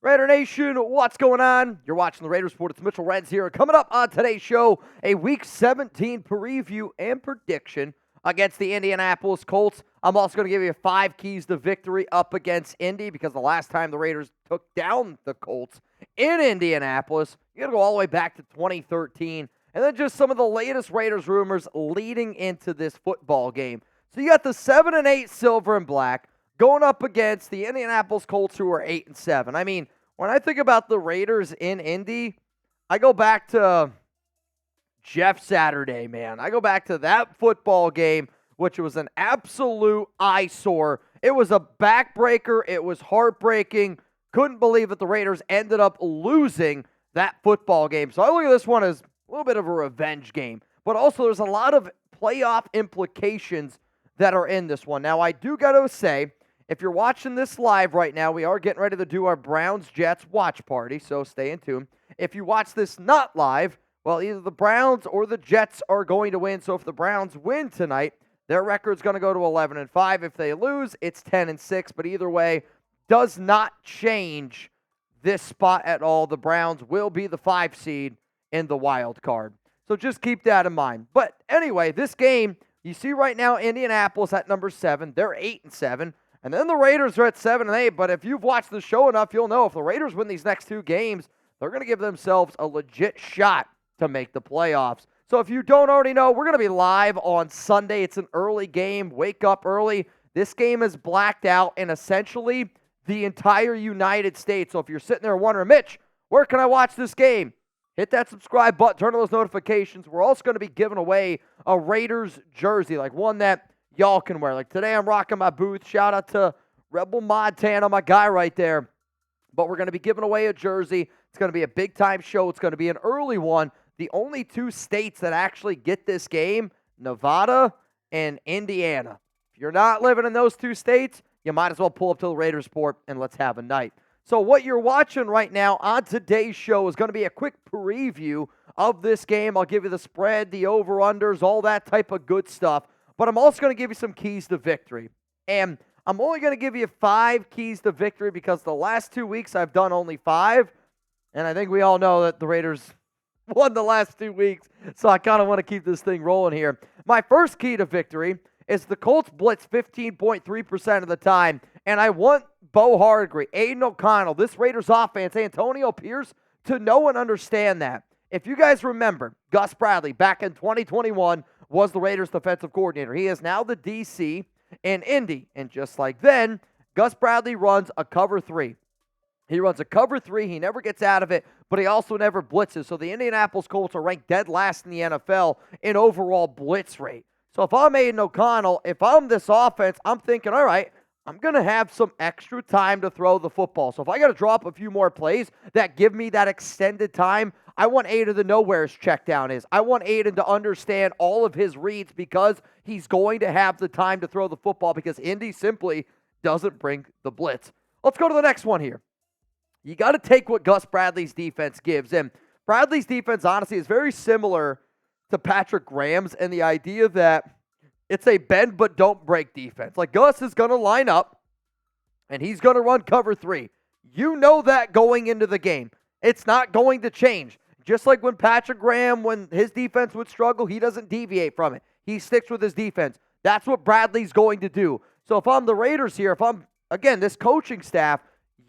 Raider Nation, what's going on? You're watching the Raiders Report. It's Mitchell Renz here. Coming up on today's show, a Week 17 preview and prediction against the Indianapolis Colts. I'm also going to give you 5 keys to victory up against Indy because the last time the Raiders took down the Colts in Indianapolis, you got to go all the way back to 2013. And then just some of the latest Raiders rumors leading into this football game. So you got the 7-8 silver and black going up against the Indianapolis Colts, who are 8-7. I mean, when I think about the Raiders in Indy, I go back to Jeff Saturday, man. I go back to that football game, which was an absolute eyesore. It was a backbreaker. It was heartbreaking. Couldn't believe that the Raiders ended up losing that football game. So I look at this one as a little bit of a revenge game. But also there's a lot of playoff implications that are in this one. Now, I do got to say, if you're watching this live right now, we are getting ready to do our Browns-Jets watch party, so stay in tune. If you watch this not live, well, either the Browns or the Jets are going to win. So if the Browns win tonight, their record's going to go to 11-5. If they lose, it's 10-6. But either way, does not change this spot at all. The Browns will be the 5 seed in the wild card. So just keep that in mind. But anyway, this game, you see right now Indianapolis at number 7. They're 8-7. And then the Raiders are at 7-8, but if you've watched the show enough, you'll know if the Raiders win these next 2 games, they're going to give themselves a legit shot to make the playoffs. So if you don't already know, we're going to be live on Sunday. It's an early game. Wake up early. This game is blacked out in essentially the entire United States. So if you're sitting there wondering, Mitch, where can I watch this game? Hit that subscribe button, turn on those notifications. We're also going to be giving away a Raiders jersey, like one that y'all can wear. Like today I'm rocking my booth. Shout out to Rebel Montana, my guy right there. But we're going to be giving away a jersey. It's going to be a big-time show. It's going to be an early one. The only 2 states that actually get this game, Nevada and Indiana. If you're not living in those 2 states, you might as well pull up to the Raiders Report and let's have a night. So what you're watching right now on today's show is going to be a quick preview of this game. I'll give you the spread, the over-unders, all that type of good stuff. But I'm also going to give you some keys to victory. And I'm only going to give you 5 keys to victory because the last 2 weeks I've done only 5. And I think we all know that the Raiders won the last 2 weeks. So I kind of want to keep this thing rolling here. My first key to victory is the Colts blitz 15.3% of the time. And I want Bo Hargree, Aidan O'Connell, this Raiders offense, Antonio Pierce, to know and understand that. If you guys remember, Gus Bradley back in 2021 was the Raiders defensive coordinator. He is now the DC in Indy. And just like then, Gus Bradley runs a cover 3. He runs a cover 3. He never gets out of it, but he also never blitzes. So the Indianapolis Colts are ranked dead last in the NFL in overall blitz rate. So if I'm Aidan O'Connell, if I'm this offense, I'm thinking, all right, I'm going to have some extra time to throw the football. So if I got to drop a few more plays that give me that extended time, I want Aidan to know where his check down is. I want Aidan to understand all of his reads because he's going to have the time to throw the football because Indy simply doesn't bring the blitz. Let's go to the next one here. You got to take what Gus Bradley's defense gives. And Bradley's defense, honestly, is very similar to Patrick Graham's and the idea that it's a bend but don't break defense. Like Gus is going to line up and he's going to run cover 3. You know that going into the game. It's not going to change. Just like when Patrick Graham, when his defense would struggle, he doesn't deviate from it. He sticks with his defense. That's what Bradley's going to do. So if I'm the Raiders here, if I'm, again, this coaching staff,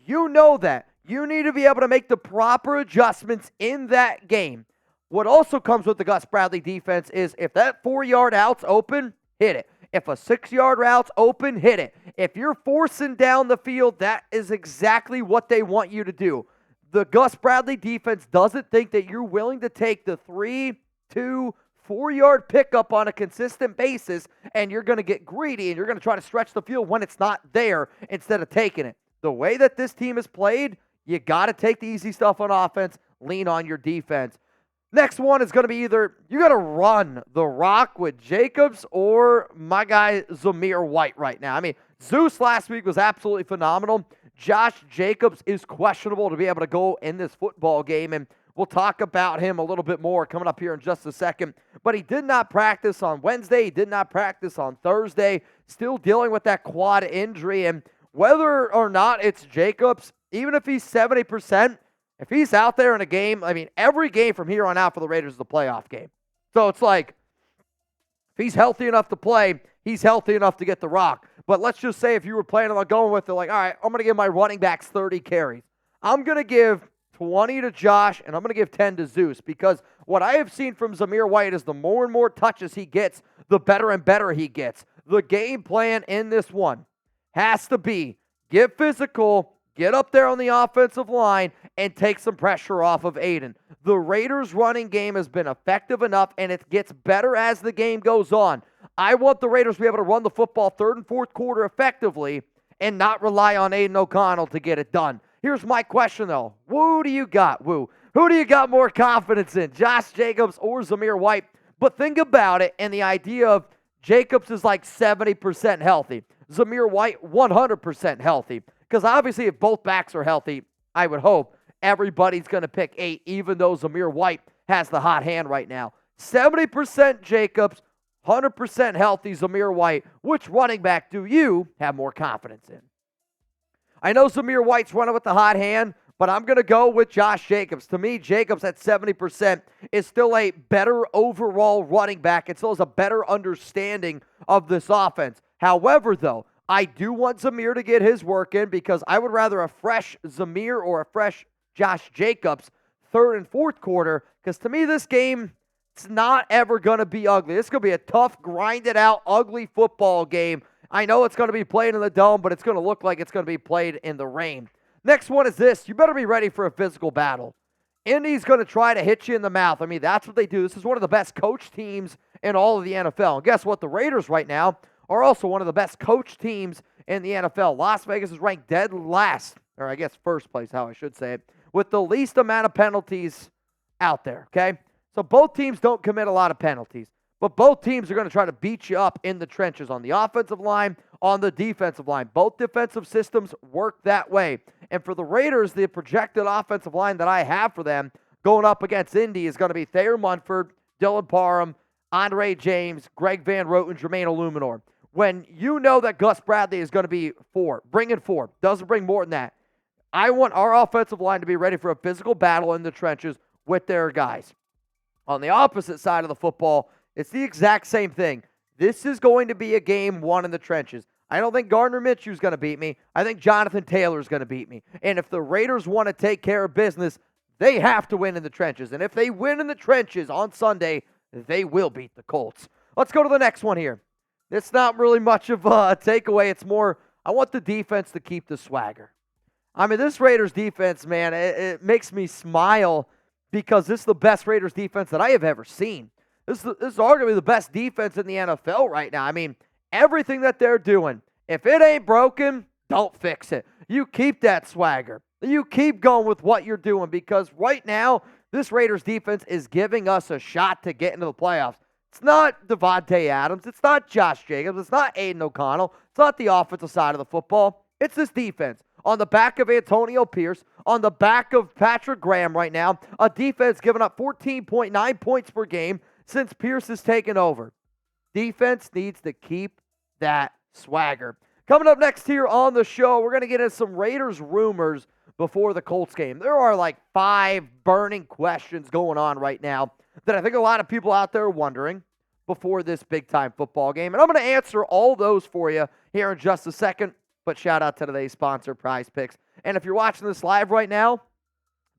you know that. You need to be able to make the proper adjustments in that game. What also comes with the Gus Bradley defense is if that 4-yard out's open, hit it. If a 6-yard route's open, hit it. If you're forcing down the field, that is exactly what they want you to do. The Gus Bradley defense doesn't think that you're willing to take the 3, 2, 4-yard pickup on a consistent basis, and you're going to get greedy, and you're going to try to stretch the field when it's not there instead of taking it. The way that this team is played, you got to take the easy stuff on offense, lean on your defense. Next one is going to be either you got to run the rock with Jacobs or my guy Zamir White right now. I mean, Zeus last week was absolutely phenomenal. Josh Jacobs is questionable to be able to go in this football game, and we'll talk about him a little bit more coming up here in just a second. But he did not practice on Wednesday. He did not practice on Thursday. Still dealing with that quad injury, and whether or not it's Jacobs, even if he's 70%, if he's out there in a game, I mean, every game from here on out for the Raiders is a playoff game. So it's like, if he's healthy enough to play, he's healthy enough to get the rock. But let's just say if you were planning on going with it, like, all right, I'm going to give my running backs 30 carries. I'm going to give 20 to Josh, and I'm going to give 10 to Zeus, because what I have seen from Zamir White is the more and more touches he gets, the better and better he gets. The game plan in this one has to be get physical, get up there on the offensive line, and take some pressure off of Aidan. The Raiders' running game has been effective enough, and it gets better as the game goes on. I want the Raiders to be able to run the football third and fourth quarter effectively and not rely on Aidan O'Connell to get it done. Here's my question, though. Who do you got? Who do you got more confidence in, Josh Jacobs or Zamir White? But think about it, and the idea of Jacobs is like 70% healthy. Zamir White, 100% healthy. Because obviously if both backs are healthy, I would hope everybody's going to pick 8, even though Zamir White has the hot hand right now. 70% Jacobs, 100% healthy Zamir White. Which running back do you have more confidence in? I know Zamir White's running with the hot hand, but I'm going to go with Josh Jacobs. To me, Jacobs at 70% is still a better overall running back. It still has a better understanding of this offense. However, though, I do want Zamir to get his work in, because I would rather a fresh Zamir or a fresh Josh Jacobs third and fourth quarter, because to me this game, it's not ever going to be ugly. This is going to be a tough, grinded-out, ugly football game. I know it's going to be played in the dome, but it's going to look like it's going to be played in the rain. Next one is this. You better be ready for a physical battle. Indy's going to try to hit you in the mouth. I mean, that's what they do. This is one of the best coach teams in all of the NFL. And guess what? The Raiders right now are also one of the best coach teams in the NFL. Las Vegas is ranked dead last, or I guess first place, how I should say it, with the least amount of penalties out there, okay? So both teams don't commit a lot of penalties, but both teams are going to try to beat you up in the trenches on the offensive line, on the defensive line. Both defensive systems work that way. And for the Raiders, the projected offensive line that I have for them going up against Indy is going to be Thayer Munford, Dylan Parham, Andre James, Greg Van Roten, Jermaine Illuminor. When you know that Gus Bradley is going to be 4, bring in 4. Doesn't bring more than that. I want our offensive line to be ready for a physical battle in the trenches with their guys. On the opposite side of the football, it's the exact same thing. This is going to be a game won in the trenches. I don't think Gardner Minshew's going to beat me. I think Jonathan Taylor's going to beat me. And if the Raiders want to take care of business, they have to win in the trenches. And if they win in the trenches on Sunday, they will beat the Colts. Let's go to the next one here. It's not really much of a takeaway. It's more, I want the defense to keep the swagger. I mean, this Raiders defense, man, it makes me smile, because this is the best Raiders defense that I have ever seen. This is arguably the best defense in the NFL right now. I mean, everything that they're doing, if it ain't broken, don't fix it. You keep that swagger. You keep going with what you're doing, because right now, this Raiders defense is giving us a shot to get into the playoffs. It's not Davante Adams. It's not Josh Jacobs. It's not Aidan O'Connell. It's not the offensive side of the football. It's this defense. On the back of Antonio Pierce, on the back of Patrick Graham right now, a defense giving up 14.9 points per game since Pierce has taken over. Defense needs to keep that swagger. Coming up next here on the show, we're going to get into some Raiders rumors before the Colts game. There are like 5 burning questions going on right now that I think a lot of people out there are wondering before this big-time football game. And I'm going to answer all those for you here in just a second. But shout out to today's sponsor, Prize Picks. And if you're watching this live right now,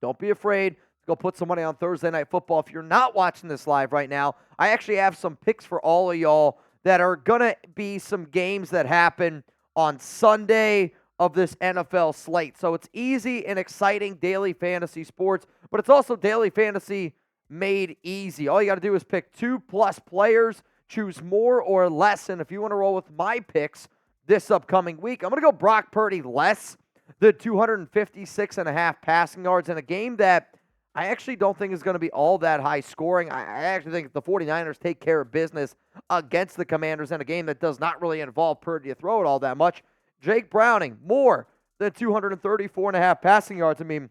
don't be afraid to go put some money on Thursday Night Football. If you're not watching this live right now, I actually have some picks for all of y'all that are going to be some games that happen on Sunday of this NFL slate. So it's easy and exciting daily fantasy sports, but it's also daily fantasy made easy. All you got to do is pick 2+ players, choose more or less. And if you want to roll with my picks this upcoming week, I'm going to go Brock Purdy less than 256.5 passing yards in a game that I actually don't think is going to be all that high scoring. I actually think the 49ers take care of business against the Commanders in a game that does not really involve Purdy to throw it all that much. Jake Browning, more than 234.5 passing yards. I mean,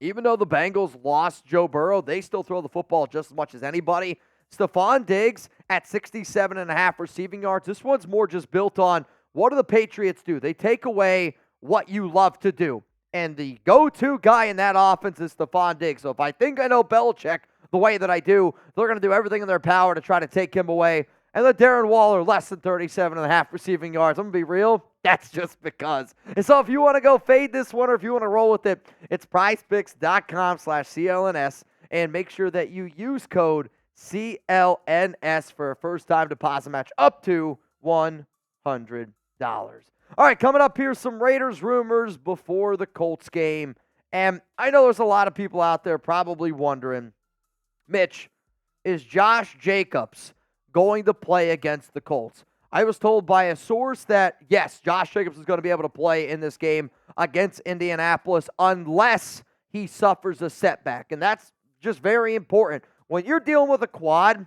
even though the Bengals lost Joe Burrow, they still throw the football just as much as anybody. Stephon Diggs at 67.5 receiving yards. This one's more just built on what do the Patriots do? They take away what you love to do. And the go-to guy in that offense is Stephon Diggs. So if I think I know Belichick the way that I do, they're going to do everything in their power to try to take him away. And then Darren Waller, less than 37.5 receiving yards. I'm going to be real. That's just because. And so if you want to go fade this one or if you want to roll with it, it's prizepicks.com/CLNS. And make sure that you use code CLNS for a first-time deposit match up to $100. All right, coming up here, some Raiders rumors before the Colts game. And I know there's a lot of people out there probably wondering, Mitch, is Josh Jacobs going to play against the Colts? I was told by a source that, yes, Josh Jacobs is going to be able to play in this game against Indianapolis unless he suffers a setback. And that's just very important. When you're dealing with a quad,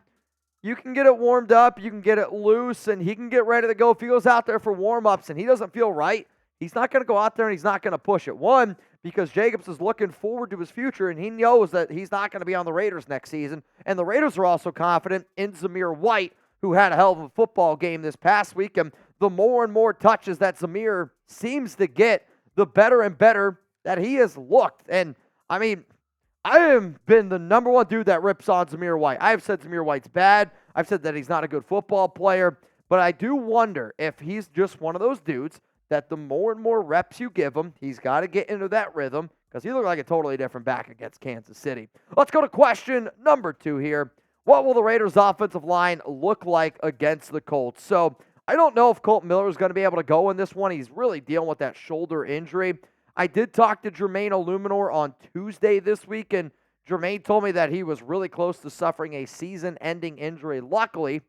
you can get it warmed up, you can get it loose, and he can get ready to go. If he goes out there for warm-ups and he doesn't feel right, he's not going to go out there and he's not going to push it. One, because Jacobs is looking forward to his future, and he knows that he's not going to be on the Raiders next season. And the Raiders are also confident in Zamir White, who had a hell of a football game this past week. And the more and more touches that Zamir seems to get, the better and better that he has looked. And, I mean, I have been the number one dude that rips on Zamir White. I've said Zamir White's bad. I've said that he's not a good football player. But I do wonder if he's just one of those dudes that the more and more reps you give him, he's got to get into that rhythm because he looked like a totally different back against Kansas City. Let's go to question number 2 here. What will the Raiders' offensive line look like against the Colts? So I don't know if Kolton Miller is going to be able to go in this one. He's really dealing with that shoulder injury. I did talk to Jermaine Illuminor on Tuesday this week, and Jermaine told me that he was really close to suffering a season-ending injury. Luckily,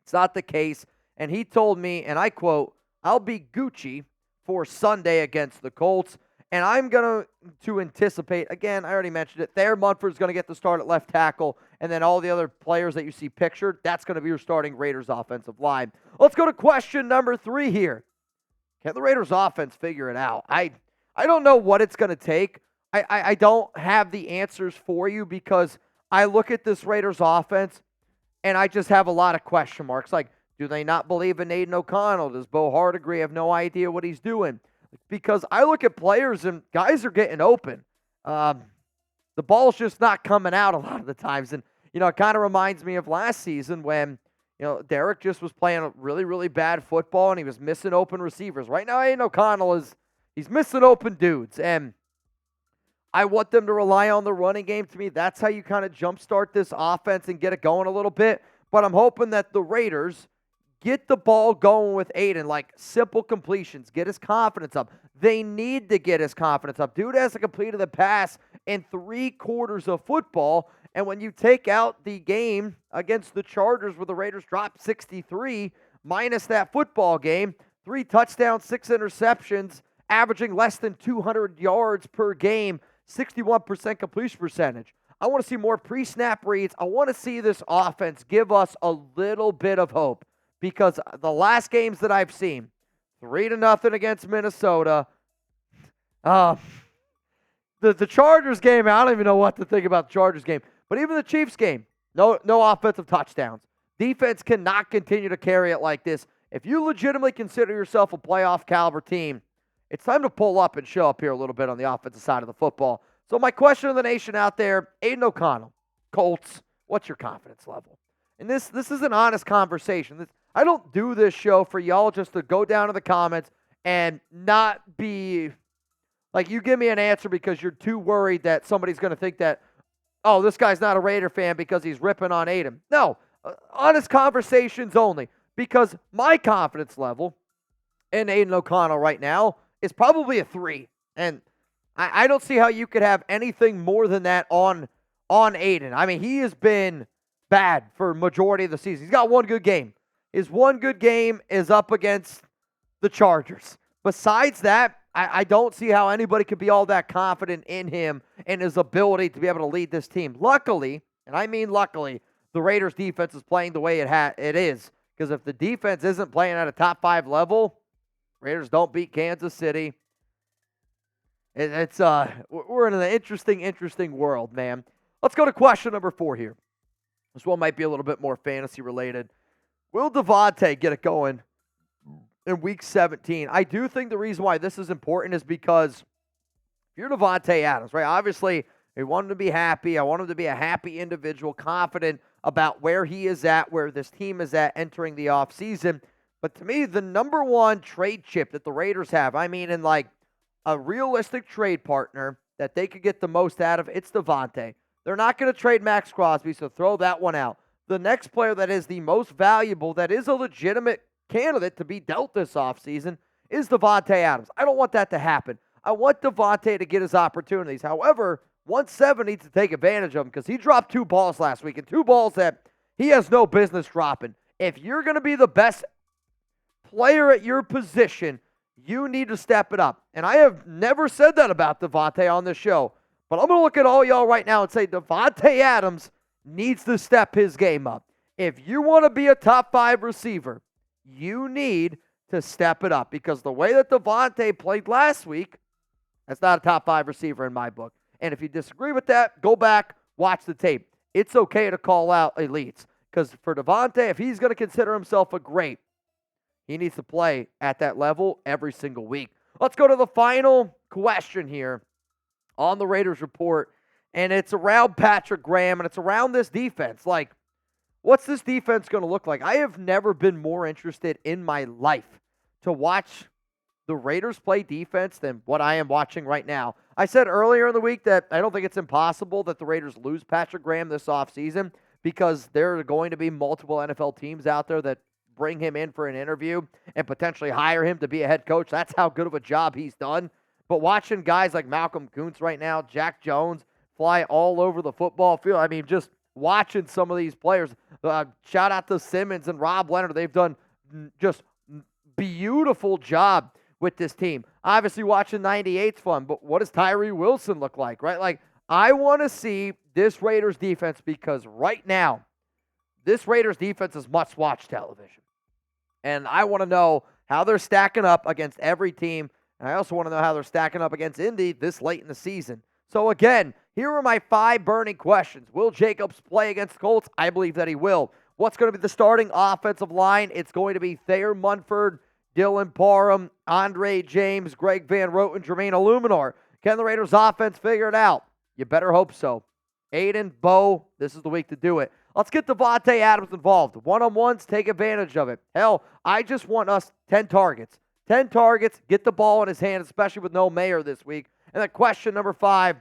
it's not the case, and he told me, and I quote, "I'll be Gucci for Sunday against the Colts," and I'm going to anticipate, again, I already mentioned it, Thayer Munford's going to get the start at left tackle, and then all the other players that you see pictured, that's going to be your starting Raiders offensive line. Let's go to question number 3 here. Can the Raiders offense figure it out? I don't know what it's going to take. I don't have the answers for you because I look at this Raiders offense and I just have a lot of question marks. Like, do they not believe in Aidan O'Connell? Does Bo Hardegree have no idea what he's doing? Because I look at players and guys are getting open. The ball's just not coming out a lot of the times. And, it kind of reminds me of last season when, Derek just was playing a really, really bad football and he was missing open receivers. Right now, Aidan O'Connell he's missing open dudes. And I want them to rely on the running game. To me, that's how you kind of jumpstart this offense and get it going a little bit. But I'm hoping that the Raiders get the ball going with Aidan, like simple completions, get his confidence up. They need to get his confidence up. Dude hasn't completed the pass in 3 quarters of football. And when you take out the game against the Chargers where the Raiders dropped 63, minus that football game, 3 touchdowns, 6 interceptions, averaging less than 200 yards per game, 61% completion percentage. I want to see more pre-snap reads. I want to see this offense give us a little bit of hope because the last games that I've seen, 3-0 against Minnesota. The Chargers game, I don't even know what to think about the Chargers game. But even the Chiefs game, no offensive touchdowns. Defense cannot continue to carry it like this. If you legitimately consider yourself a playoff caliber team, it's time to pull up and show up here a little bit on the offensive side of the football. So my question to the nation out there, Aidan O'Connell, Colts, what's your confidence level? And this is an honest conversation. I don't do this show for y'all just to go down to the comments and not be like you give me an answer because you're too worried that somebody's going to think that, oh, this guy's not a Raider fan because he's ripping on Aidan. No, honest conversations only because my confidence level in Aidan O'Connell right now is probably a 3. And I don't see how you could have anything more than that on Aidan. I mean, he has been bad for majority of the season. He's got one good game. His one good game is up against the Chargers. Besides that, I don't see how anybody could be all that confident in him and his ability to be able to lead this team. Luckily, and I mean luckily, the Raiders defense is playing the way it is. Because if the defense isn't playing at a top 5 level, Raiders don't beat Kansas City. We're in an interesting world, man. Let's go to question number 4 here. This one might be a little bit more fantasy related. Will Davante get it going in week 17? I do think the reason why this is important is because if you're Davante Adams, right? Obviously, we want him to be happy. I want him to be a happy individual, confident about where he is at, where this team is at entering the offseason. But to me, the number one trade chip that the Raiders have, I mean, in like a realistic trade partner that they could get the most out of, it's Davante. They're not going to trade Max Crosby, so throw that one out. The next player that is the most valuable, that is a legitimate candidate to be dealt this offseason, is Davante Adams. I don't want that to happen. I want Davante to get his opportunities. However, 1-7 needs to take advantage of him because he dropped 2 balls last week, and 2 balls that he has no business dropping. If you're going to be the best player at your position, you need to step it up. And I have never said that about Davante on this show, but I'm going to look at all y'all right now and say Davante Adams needs to step his game up. If you want to be a top 5 receiver, you need to step it up because the way that Davante played last week, that's not a top 5 receiver in my book. And if you disagree with that, go back, watch the tape. It's okay to call out elites because for Davante, if he's going to consider himself a great, he needs to play at that level every single week. Let's go to the final question here on the Raiders report, and it's around Patrick Graham, and it's around this defense. Like, what's this defense going to look like? I have never been more interested in my life to watch the Raiders play defense than what I am watching right now. I said earlier in the week that I don't think it's impossible that the Raiders lose Patrick Graham this offseason because there are going to be multiple NFL teams out there that bring him in for an interview and potentially hire him to be a head coach. That's how good of a job he's done. But watching guys like Malcolm Kuntz right now, Jack Jones, fly all over the football field, I mean, just watching some of these players, shout out to Simmons and Rob Leonard. They've done just beautiful job with this team. Obviously, watching 98's fun, but what does Tyree Wilson look like, right? Like, I want to see this Raiders defense because right now, this Raiders defense is must-watch television. And I want to know how they're stacking up against every team, and I also want to know how they're stacking up against Indy this late in the season. So again, here are my 5 burning questions. Will Jacobs play against the Colts? I believe that he will. What's going to be the starting offensive line? It's going to be Thayer Munford, Dylan Parham, Andre James, Greg Van Roten, Jermaine Illuminor. Can the Raiders offense figure it out? You better hope so. Aiden, Bo, this is the week to do it. Let's get Davante Adams involved. One-on-ones, take advantage of it. Hell, I just want us 10 targets. 10 targets, get the ball in his hand, especially with no Mayer this week. And then question number 5,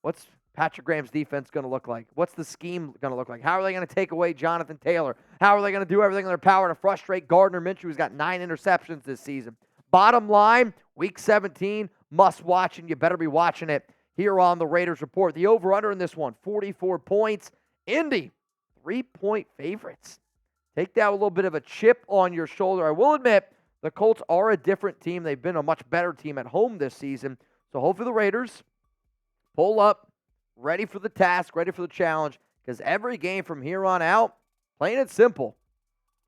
what's Patrick Graham's defense going to look like? What's the scheme going to look like? How are they going to take away Jonathan Taylor? How are they going to do everything in their power to frustrate Gardner Minshew, who's got 9 interceptions this season? Bottom line, Week 17, must watch, and you better be watching it here on the Raiders Report. The over-under in this one, 44 points. Indy, 3-point favorites. Take that with a little bit of a chip on your shoulder. I will admit, the Colts are a different team. They've been a much better team at home this season. So hopefully the Raiders pull up, ready for the task, ready for the challenge, because every game from here on out, plain and simple,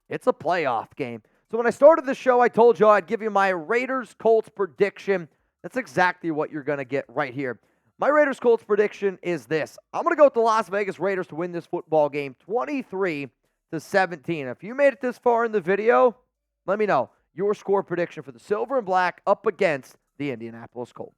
it's a playoff game. So when I started the show, I told you I'd give you my Raiders-Colts prediction. That's exactly what you're going to get right here. My Raiders-Colts prediction is this. I'm going to go with the Las Vegas Raiders to win this football game 23-17. If you made it this far in the video, let me know your score prediction for the Silver and Black up against the Indianapolis Colts.